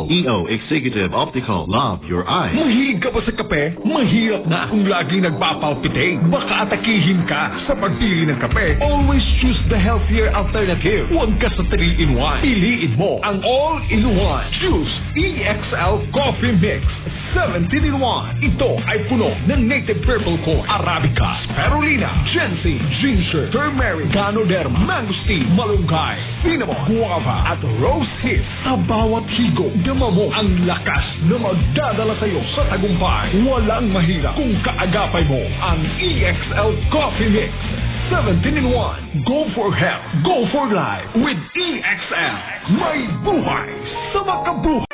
EO Executive Optical, love your eyes. Mahilig ka ba sa kape? Mahirap na kung laging nagpapalpitate. Baka atakihin ka sa pagpili ng kape. Always choose the healthier alternative. Huwag ka sa 3-in-1. Piliin mo ang all-in-one. Choose EXL Coffee Mix 17-in-1. Ito ay puno ng native purple corn, Arabica, spirulina, ginseng, ginger, turmeric, ganoderma, mangosteen, malunggay, cinnamon, guava, at rose hip. Sa bawat higo, dama mo ang lakas na magdadala sa'yo sa tagumpay. Walang mahirap kung kaagapay mo ang EXL Coffee Mix 17-in-1. Go for health, go for life with EXL. May buhay sa makabuhay.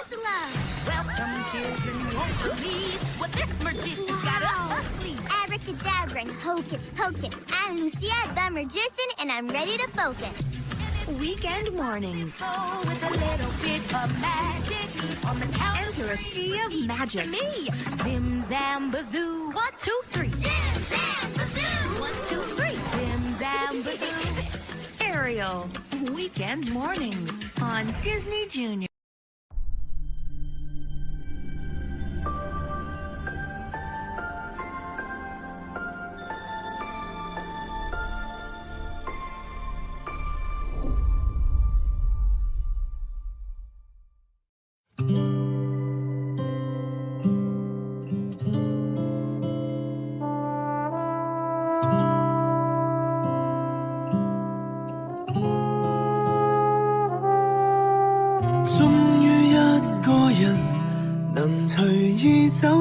Welcome, children, you won't believe what this magician's got up her sleeve. Abracadabra and hocus pocus. I'm Lucia the magician and I'm ready to focus. Weekend mornings. Oh, with a little bit of magic on the count. Enter a sea of magic. Me, zim zam bazoo. 1, 2, 3. Zim, zam, bazoo! 1, 2, 3. Zim zam bazoo. Ariel. Weekend mornings on Disney Junior.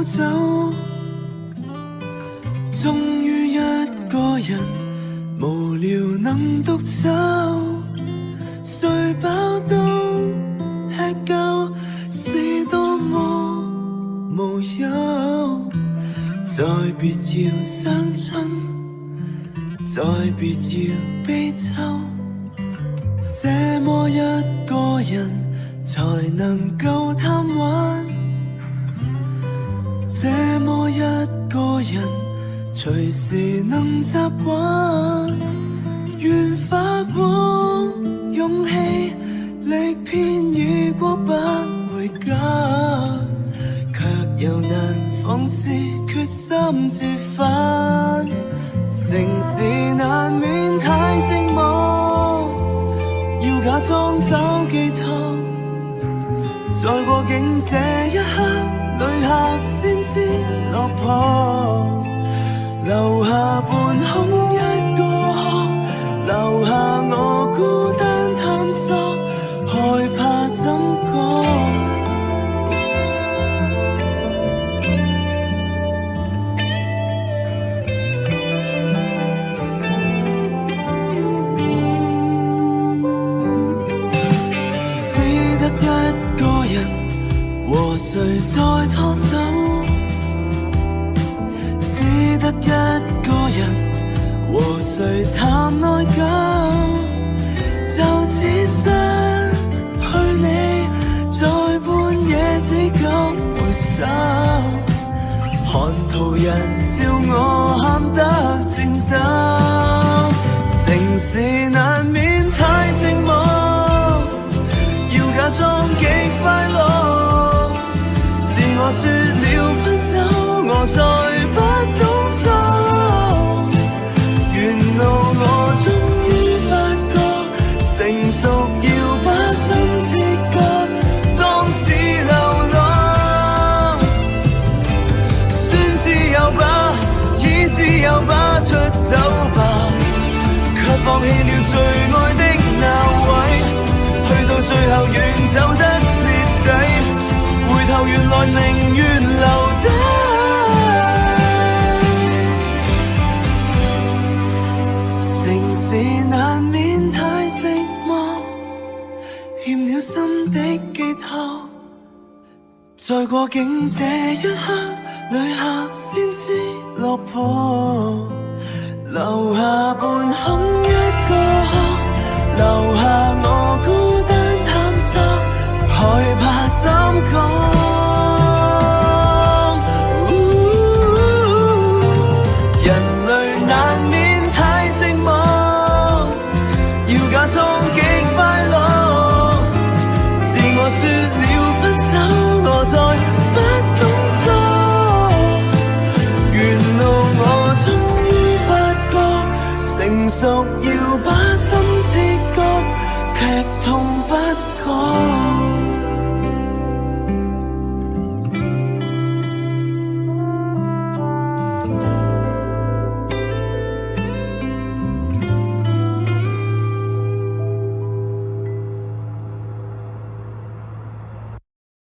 走，終於一個人無聊能獨走，睡飽都吃夠，是多麼無憂。再別要傷春，再別要悲秋，這麼一個人才能夠貪玩。這麼一個人，隨時能習慣。願花光勇氣，力遍已過不回家，卻又難放肆決心折返。城市難免太寂寞，要假裝找寄託，再過境這一刻。旅客先知落魄，留下半空一個殼，留下我孤單探索，害怕怎講？只得一個人。和誰再拖手？只得一個人，和誰談內疚？就似失去你，在半夜只敢回首，看途人笑我喊得顫抖。城市難免太寂寞，要假裝極快樂。我說了分手，我再不懂錯。沿路我終於發覺，成熟要把心切割，當是流浪。算自由吧，已自由吧，出走吧，卻放棄了最愛的那位，去到最後遠走得徹底。回頭原來寧願留低，城市難免太寂寞，欠了心的寄託。再過境這一刻，旅客先知落魄，留下半空